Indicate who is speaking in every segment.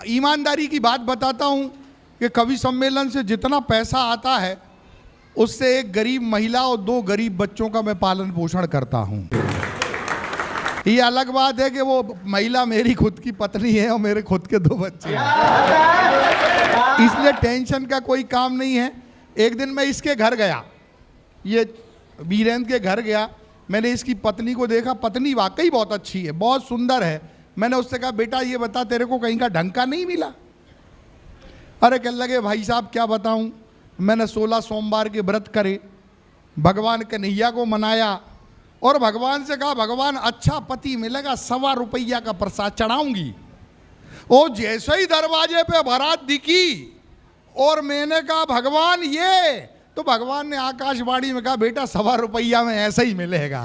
Speaker 1: ईमानदारी की बात बताता हूँ कि कवि सम्मेलन से जितना पैसा आता है उससे एक गरीब महिला और 2 गरीब बच्चों का मैं पालन पोषण करता हूँ। ये अलग बात है कि वो महिला मेरी खुद की पत्नी है और मेरे खुद के 2 बच्चे हैं, इसलिए टेंशन का कोई काम नहीं है। एक दिन मैं इसके घर गया, ये वीरेंद्र के घर गया, मैंने इसकी पत्नी को देखा, पत्नी वाकई बहुत अच्छी है, बहुत सुंदर है। मैंने उससे कहा बेटा ये बता तेरे को कहीं का ढंग का नहीं मिला? अरे कहने लगे भाई साहब क्या बताऊं, मैंने 16 सोमवार के व्रत करे, भगवान कन्हैया को मनाया और भगवान से कहा भगवान अच्छा पति मिलेगा, 1.25 रुपया का प्रसाद चढ़ाऊंगी। और जैसे ही दरवाजे पे बारात दिखी और मैंने कहा भगवान ये, तो भगवान ने आकाशवाणी में कहा बेटा 1.25 रुपया में ऐसा ही मिलेगा।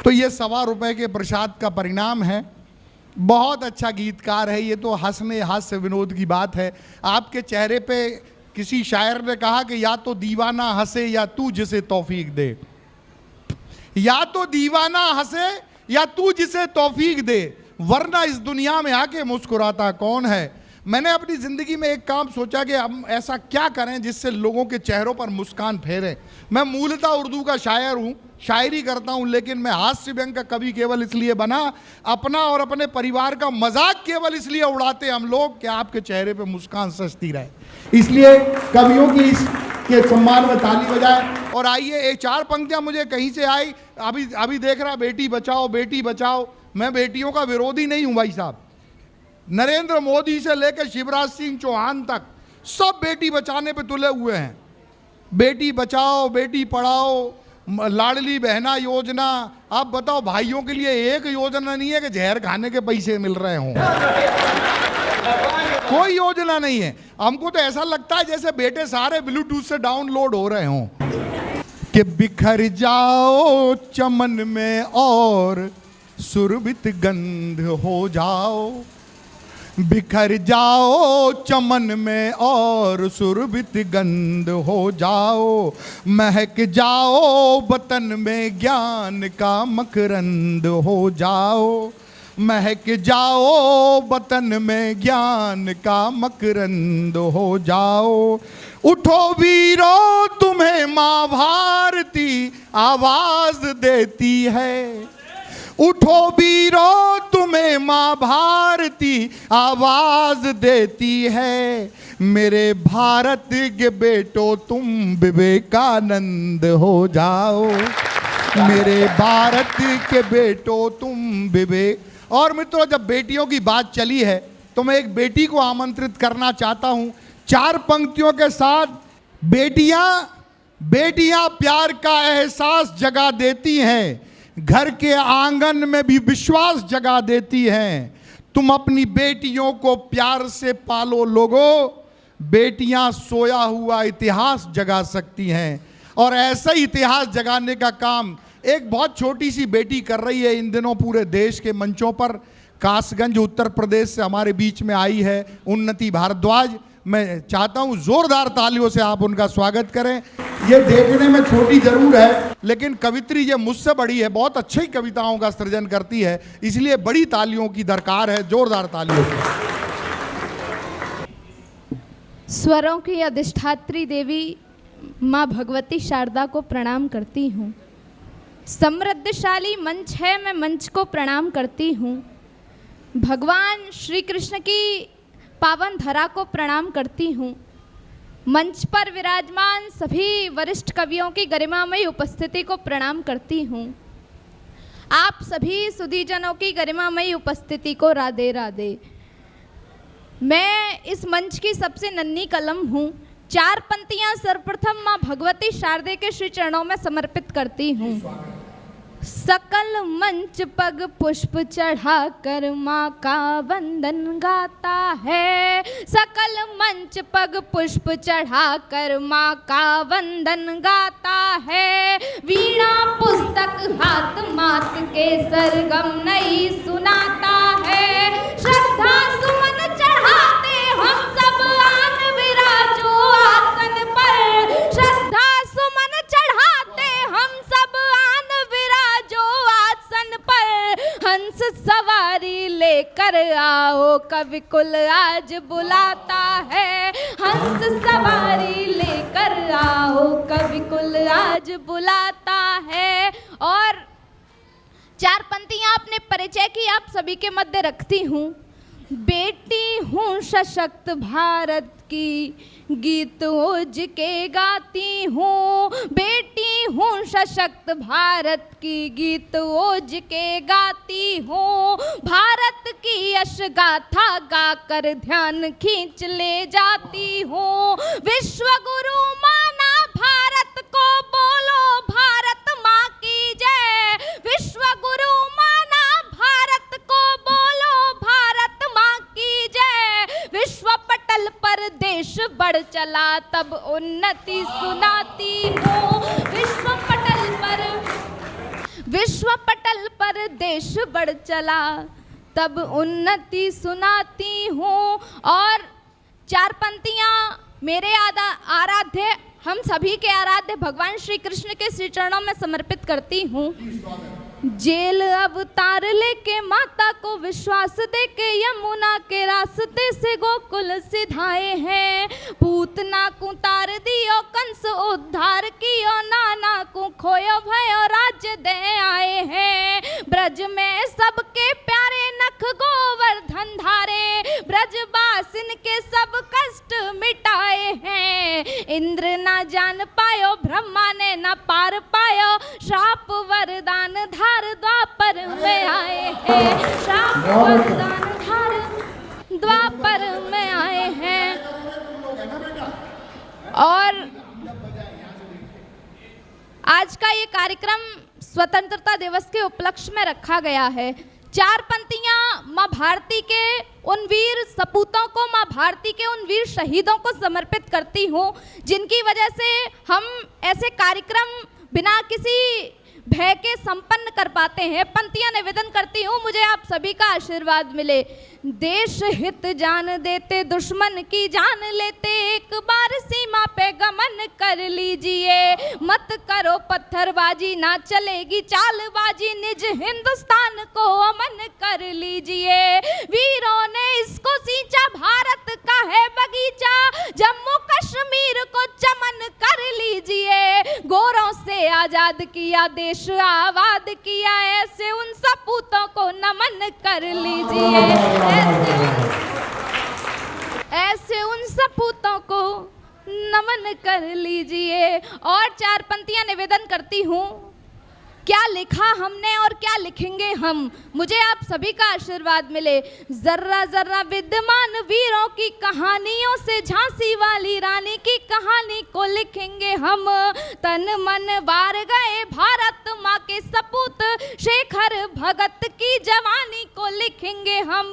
Speaker 1: तो ये 1.25 रुपये के प्रसाद का परिणाम है। बहुत अच्छा गीतकार है ये, तो हंसने हास्य विनोद की बात है। आपके चेहरे पे किसी शायर ने कहा कि या तो दीवाना हंसे या तू जिसे तौफीक दे, या तो दीवाना हंसे या तू जिसे तौफीक दे, वरना इस दुनिया में आके मुस्कुराता कौन है। मैंने अपनी ज़िंदगी में एक काम सोचा कि हम ऐसा क्या करें जिससे लोगों के चेहरों पर मुस्कान फेरे। मैं मूलतः उर्दू का शायर हूँ, शायरी करता हूँ, लेकिन मैं हास्य व्यंग का कवि केवल इसलिए बना, अपना और अपने परिवार का मजाक केवल इसलिए उड़ाते हम लोग कि आपके चेहरे पे मुस्कान सजती रहे। इसलिए कवियों की इसके सम्मान में ताली बजाए। और आइए, ये 4 पंक्तियाँ मुझे कहीं से आई, अभी देख रहा बेटी बचाओ बेटी बचाओ। मैं बेटियों का विरोधी नहीं हूँ भाई साहब, नरेंद्र मोदी से लेकर शिवराज सिंह चौहान तक सब बेटी बचाने पे तुले हुए हैं। बेटी बचाओ बेटी पढ़ाओ, लाडली बहना योजना। आप बताओ भाइयों के लिए एक योजना नहीं है कि जहर खाने के पैसे मिल रहे हों, कोई योजना नहीं है। हमको तो ऐसा लगता है जैसे बेटे सारे ब्लूटूथ से डाउनलोड हो रहे हों कि बिखर जाओ चमन में और सुरभित गंध हो जाओ, बिखर जाओ चमन में और सुरभित गंध हो जाओ, महक जाओ वतन में ज्ञान का मकरंद हो जाओ, महक जाओ वतन में ज्ञान का मकरंद हो जाओ। उठो वीरो तुम्हें माँ भारती आवाज देती है, उठो वीरो तुम्हें माँ भारती आवाज देती है, मेरे भारत के बेटो तुम विवेकानंद हो जाओ, मेरे भारत के बेटो तुम विवेक। और मित्रों, जब बेटियों की बात चली है तो मैं एक बेटी को आमंत्रित करना चाहता हूं 4 पंक्तियों के साथ। बेटियां प्यार का एहसास जगा देती हैं, घर के आंगन में भी विश्वास जगा देती हैं। तुम अपनी बेटियों को प्यार से पालो लोगों, बेटियां सोया हुआ इतिहास जगा सकती हैं। और ऐसा ही इतिहास जगाने का काम एक बहुत छोटी सी बेटी कर रही है इन दिनों पूरे देश के मंचों पर। कासगंज उत्तर प्रदेश से हमारे बीच में आई है उन्नति भारद्वाज। मैं चाहता हूं जोरदार तालियों से आप उनका स्वागत करें। ये देखने में छोटी जरूर है लेकिन कवित्री ये मुझसे बड़ी है, बहुत अच्छी कविताओं का सृजन करती है, इसलिए बड़ी तालियों की दरकार है, जोरदार तालियों की।
Speaker 2: स्वरों की अधिष्ठात्री देवी माँ भगवती शारदा को प्रणाम करती हूँ। समृद्धशाली मंच है, मैं मंच को प्रणाम करती हूँ। भगवान श्री कृष्ण की पावन धरा को प्रणाम करती हूँ। मंच पर विराजमान सभी वरिष्ठ कवियों की गरिमामयी उपस्थिति को प्रणाम करती हूँ। आप सभी सुधीजनों की गरिमामयी उपस्थिति को राधे राधे। मैं इस मंच की सबसे नन्ही कलम हूँ। 4 पंक्तियाँ सर्वप्रथम माँ भगवती शारदे के श्री चरणों में समर्पित करती हूँ। सकल मंच पग पुष्प चढ़ा कर माँ का वंदन गाता है, सकल मंच पग पुष्प चढ़ा कर माँ का वंदन गाता है। वीणा पुस्तक हाथ मात के सरगम नहीं सुनाता है, श्रद्धा सुमन चढ़ाते हम सब आन विराजो आसन पर, श्रद्धा सुमन चढ़ाते हम सब आन विराजो आसन पर। हंस सवारी लेकर आओ कवि कुल आज बुलाता है, हंस सवारी लेकर आओ कवि कुल आज बुलाता है। और 4 पंक्तियां अपने परिचय की आप सभी के मध्य रखती हूँ। बेटी हूँ सशक्त भारत की, गीत ओज के गाती हूँ। बेटी हूँ सशक्त भारत की, गीत ओज के गाती हूँ। भारत की यश गाथा गाकर ध्यान खींच ले जाती हूँ। विश्व गुरु माना भारत को, बोलो भारत माँ की जय। विश्व गुरु माना भारत को, बोलो भारत माँ की जय। विश्व पटल पर देश बढ़ चला तब उन्नति सुनाती हूँ। विश्व पटल पर देश बढ़ चला तब उन्नति सुनाती हूँ। और 4 पंक्तियाँ मेरे आराध्य, हम सभी के आराध्य भगवान श्री कृष्ण के श्री चरणों में समर्पित करती हूँ। जेल अवतार लेके माता को विश्वास दे के, यमुना के रास्ते से गोकुल सिधाए हैं। पूतना को तार दियो कंस उद्धार कियो, नाना को खोयो भयो राज्य दे आए हैं। ब्रज में सबके प्यारे नख गोवर्धन धारे, ब्रजवासिन के सब कष्ट मिटाए हैं। इंद्र ना जान पायो, ब्रह्मा ने ना पार पायो, श्राप वरदान धार द्वापर में आए हैं। श्राप वरदान धार द्वापर में आए हैं। और आज का ये कार्यक्रम स्वतंत्रता दिवस के उपलक्ष्य में रखा गया है। 4 पंक्तियां माँ भारती के उन वीर सपूतों को, माँ भारती के उन वीर शहीदों को समर्पित करती हूँ, जिनकी वजह से हम ऐसे कार्यक्रम बिना किसी भय के संपन्न कर पाते हैं। पंक्तियां निवेदन करती हूँ, मुझे आप सभी का आशीर्वाद मिले। देश हित जान देते, दुश्मन की जान लेते, एक बार सीमा पे गमन कर लीजिए। मत करो पत्थरबाजी, ना चलेगी चालबाजी, निज हिंदुस्तान को अमन कर लीजिए। वीरों ने इसको सींचा, भारत का है बगीचा, जम्मू कश्मीर को चमन कर लीजिए। गोरों से आजाद किया, देश आबाद किया, ऐसे उन सपूतों को नमन कर लीजिए। ऐसे उन सपूतों को नमन कर लीजिए। और 4 पंक्तियां निवेदन करती हूँ। क्या लिखा हमने और क्या लिखेंगे हम, मुझे आप सभी का आशीर्वाद मिले। जर्रा जर्रा विद्यमान वीरों की कहानियों से, झांसी वाली रानी की कहानी को लिखेंगे हम। तन मन वार गए भारत माँ के सपूत, शेखर भगत की जवानी को लिखेंगे हम।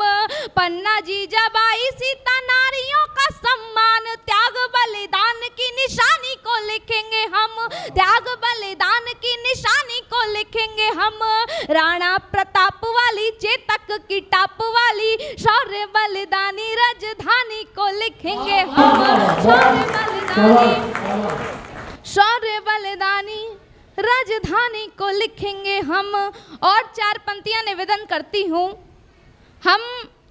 Speaker 2: पन्ना जी जबाई सीता नारियों का सम्मान, त्याग बलिदान की निशानी को लिखेंगे हम। त्याग बलिदान की निशानी को लिखेंगे हम। राणा प्रताप वाली, चेतक की टाप वाली, शौर्य बलिदानी राजधानी को लिखेंगे हम। शौर्य बलिदानी राजधानी को लिखेंगे हम। और 4 पंक्तियां निवेदन करती हूँ। हम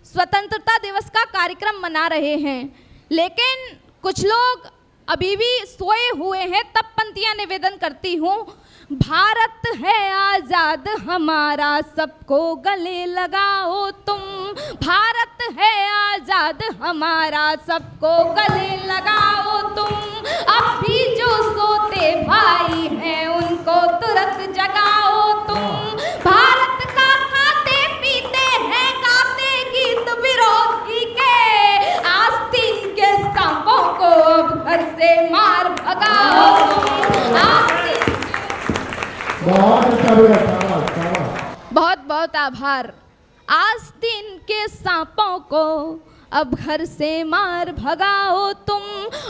Speaker 2: स्वतंत्रता दिवस का कार्यक्रम मना रहे हैं, लेकिन कुछ लोग अभी भी सोए हुए हैं, तब पंक्तियां निवेदन करती हूँ। भारत है आजाद हमारा, सबको गले लगाओ तुम। भारत है आजाद हमारा, सबको गले लगाओ तुम। अब भी जो सोते भाई हैं, उनको तुरंत जगाओ तुम। भारत का खाते पीते हैं, गाते गीत विरोधी के, आस्तीन के सांपों को अब घर से मार भगाओ तुम। बहुत बहुत आभार। आस्तीन के सांपों को अब घर से मार भगाओ तुम।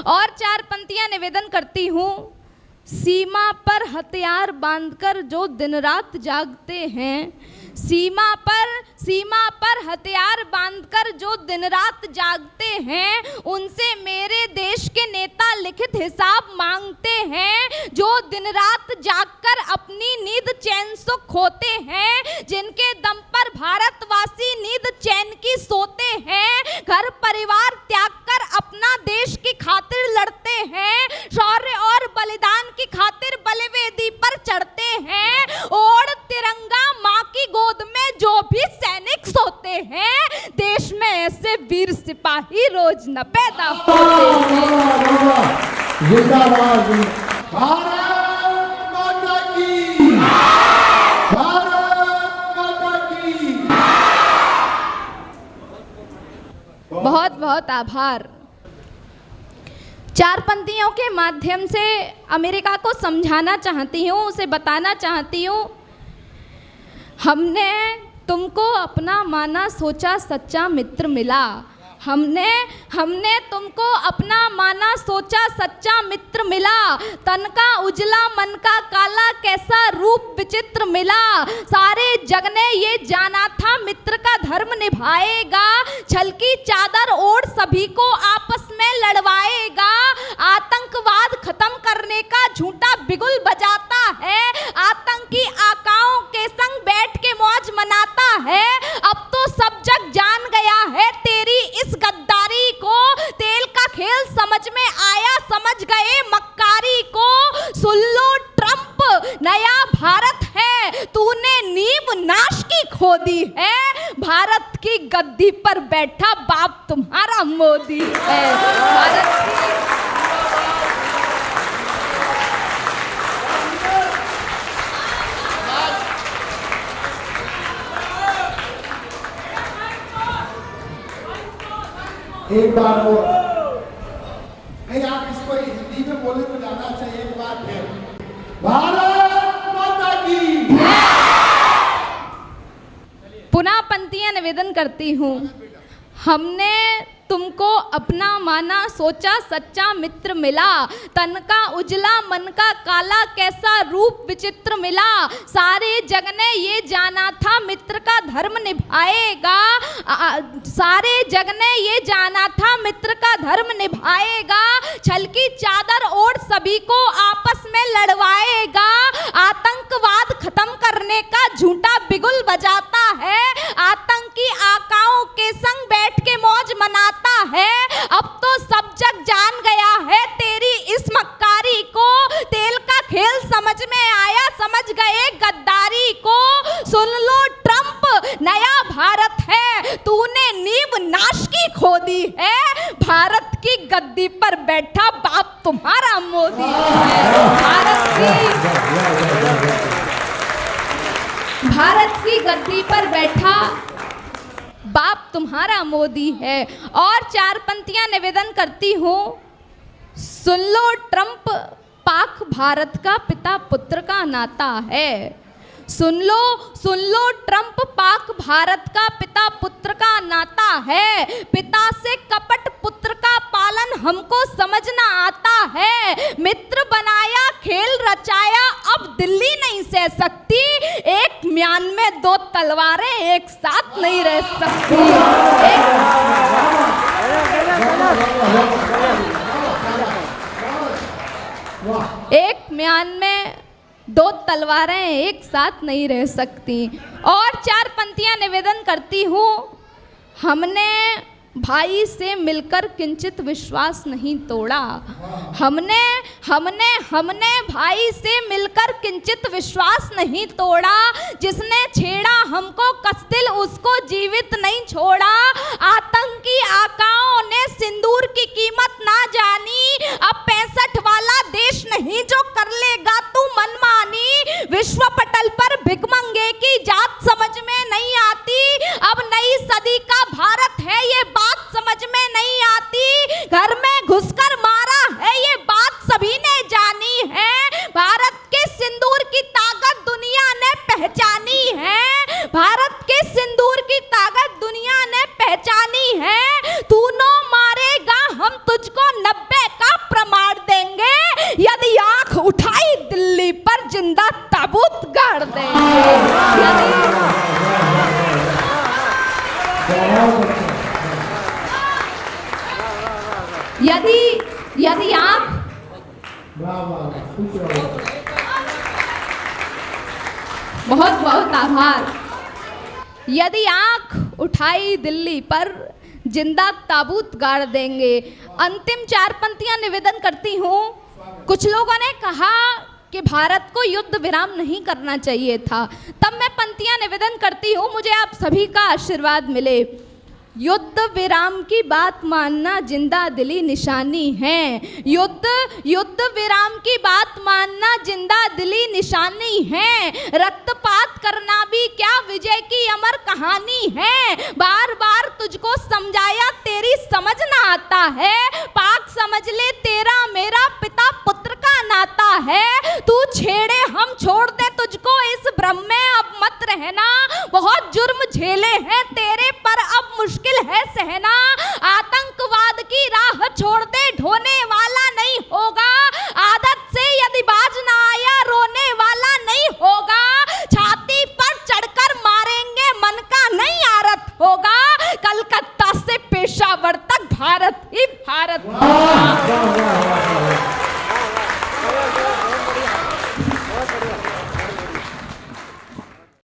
Speaker 2: और 4 पंक्तियां निवेदन करती हूँ। सीमा पर हथियार बांधकर जो दिन रात जागते हैं, सीमा पर हथियार बांधकर जो दिन रात जागते हैं, उनसे मेरे देश के नेता लिखित हिसाब मांगते हैं। जो दिन रात जागकर अपनी नींद चैन सुख खोते हैं, जिनके दम पर भारतवासी नींद चैन की सोते हैं, घर परिवार त्याग कर अपना देश की खातिर लड़ते हैं, शौर्य और बलिदान की खातिर बलिवेदी पर चढ़ते हैं। और तिरंगा माँ की गोद में जो भी सैनिक सोते हैं, देश में ऐसे वीर सिपाही रोज न पैदा होते हैं।
Speaker 1: जिंदाबाद। भारत माता की, भारत माता की।
Speaker 2: बहुत बहुत आभार। चार पंक्तियों के माध्यम से अमेरिका को समझाना चाहती हूँ, उसे बताना चाहती हूँ, हमने तुमको अपना माना, सोचा सच्चा मित्र मिला। हमने तुमको अपना माना, सोचा सच्चा मित्र मिला। तन का उजला मन का काला, कैसा रूप विचित्र मिला। सारे जग ने ये जाना था मित्र का धर्म निभाएगा, छल की चादर ओढ़ सभी को आपस में लड़वाएगा। आतंकवाद खत्म करने का झूठा बिगुल बजाता है, आतंकी आकाओं के संग बैठ के मौज मनाता है। अब तो सब जग जान गया है तेरी इस गद्दारी को, तेल का खेल समझ में आया, समझ गए मक्कारी को। सुन लो ट्रंप, नया भारत है, तूने नींव नाश की खोदी है। भारत की गद्दी पर बैठा बाप तुम्हारा मोदी है। भारत की
Speaker 1: एक बार और नहीं, आप इसको हिंदी में बोले तो ज्यादा अच्छा। एक बार फिर भारत माता की।
Speaker 2: पुनः पंक्तियां निवेदन करती हूँ। हमने तुमको अपना माना, सोचा सच्चा मित्र मिला। तन का उजला मन का काला, कैसा रूप विचित्र मिला। सारे जग ने ये जाना था मित्र का धर्म निभाएगा, सारे जग ने ये जाना था मित्र का धर्म निभाएगा। छल की चादर ओढ़ सभी को आपस में लड़वाएगा। आतंकवाद खत्म करने का झूठा बिगुल बजाता है, आतंकी आकाओं के संग बैठ के मौज मनाता है। अब तो सब जग जान गया है तेरी इस मक्कारी को, तेल का खेल समझ में आया, समझ गए गद्दारी को। सुन लो ट्रंप, नया भारत है, तूने नींव नाश की खोदी है। भारत की गद्दी पर बैठा बाप तुम्हारा मोदी है। भारत की गद्दी पर बैठा बाप तुम्हारा मोदी है। और चार पंक्तियां निवेदन करती हूँ। सुन लो ट्रंप, पाक भारत का पिता पुत्र का नाता है। सुन लो ट्रंप, पाक भारत का पिता पुत्र का नाता है। पिता से कपट पुत्र का पालन हमको समझना आता है। मित्र बनाया, खेल रचाया, अब दिल्ली नहीं सह सकती। एक म्यान में दो तलवारें एक साथ नहीं रह सकती। एक म्यान में दो तलवारें एक साथ नहीं रह सकती। और चार पंक्तियां निवेदन करती हूँ। हमने भाई से मिलकर किंचित विश्वास नहीं तोड़ा। हमने भाई से मिलकर किंचित विश्वास नहीं तोड़ा। जिसने छेड़ा हमको कसदिल, उसको जीवित नहीं छोड़ा। आतंकी आकाओं ने सिंदूर की कीमत ना जानी। अब 65 वाला देश नहीं जो कर लेगा तू मनमानी। विश्व पटल पर भिखमंगे की जात समझ में नहीं आती। अब नई सदी का भारत है, ये बात समझ में नहीं आती। घर में घुसकर मारा है, ये बात सभी ने जानी है। भारत के सिंदूर की ताकत दुनिया ने पहचानी है। भारत के सिंदूर की ताकत दुनिया ने पहचानी है। तू नो मारेगा, हम तुझको 90 का प्रमाण देंगे। यदि आंख उठाई दिल्ली पर, जिंदा ताबूत गाड़ देंगे। यदि आंख बहुत बहुत आभार। यदि आंख उठाई दिल्ली पर जिंदा ताबूत गाड़ देंगे। अंतिम 4 पंक्तियां निवेदन करती हूँ। कुछ लोगों ने कहा कि भारत को युद्ध विराम नहीं करना चाहिए था, तब मैं पंक्तियां निवेदन करती हूँ, मुझे आप सभी का आशीर्वाद मिले। युद्ध विराम की बात मानना जिंदा दिली निशानी है। युद्ध विराम की बात मानना जिंदा दिली निशानी है। रक्तपात करना भी क्या विजय की अमर कहानी है। बार बार तुझको समझाया तेरी समझ ना आता है। पाक समझ ले तेरा मेरा पिता पुत्र का नाता है। तू छेड़े हम छोड़ दे तुझको इस भ्रम में अब मत रहना। बहुत जुर्म झेले हैं तेरे पर अब मुश्किल है सहना। आतंकवाद की राह छोड़ दे ढोने वाला नहीं होगा। आदत से यदि बाज ना आया रोने वाला नहीं होगा। छाती पर चढ़कर मारेंगे मन का नहीं आरत होगा। कलकत्ता से पेशावर तक भारत ही भारत।